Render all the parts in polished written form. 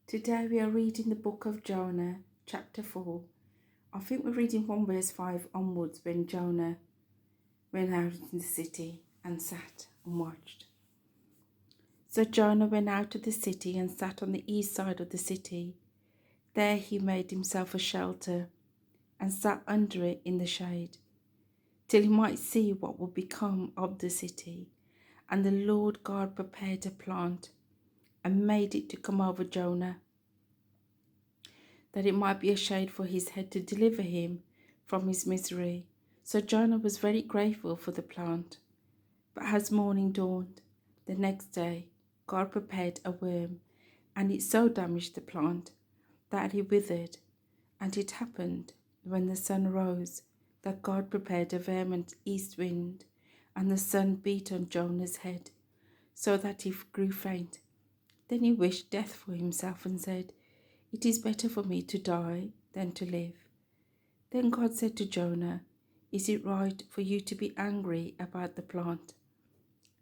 Today we are reading the book of Jonah, chapter 4. I think we're reading from verse 5 onwards, when Jonah went out in the city and sat and watched. So Jonah went out of the city and sat on the east side of the city. There he made himself a shelter and sat under it in the shade, till he might see what would become of the city. And the Lord God prepared a plant and made it to come over Jonah, that it might be a shade for his head to deliver him from his misery. So Jonah was very grateful for the plant. But as morning dawned the next day, God prepared a worm, and it so damaged the plant that it withered. And it happened, when the sun rose, that God prepared a vehement east wind, and the sun beat on Jonah's head, so that he grew faint. Then he wished death for himself and said, "It is better for me to die than to live." Then God said to Jonah, "Is it right for you to be angry about the plant?"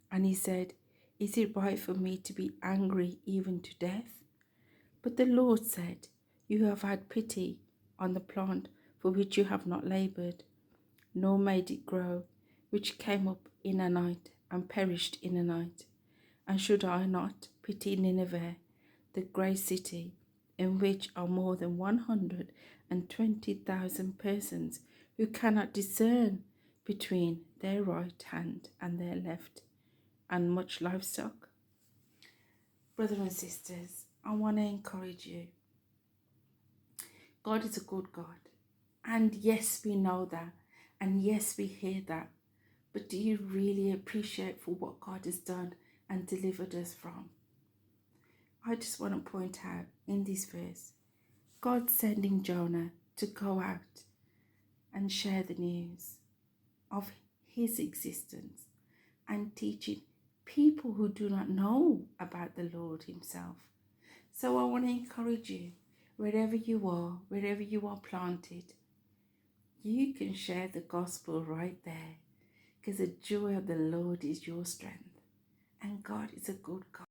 And he said, "Is it right for me to be angry even to death?" But the Lord said, "You have had pity on the plant for which you have not labored, nor made it grow, which came up in a night and perished in a night. And should I not pity Nineveh, the great city, in which are more than 120,000 persons who cannot discern between their right hand and their left, and much livestock?" Brothers and sisters, I want to encourage you. God is a good God. And yes, we know that. And yes, we hear that. But do you really appreciate for what God has done and delivered us from? I just want to point out in this verse, God sending Jonah to go out and share the news of his existence and teaching people who do not know about the Lord himself. So I want to encourage you, wherever you are planted, you can share the gospel right there, because the joy of the Lord is your strength. And God is a good God.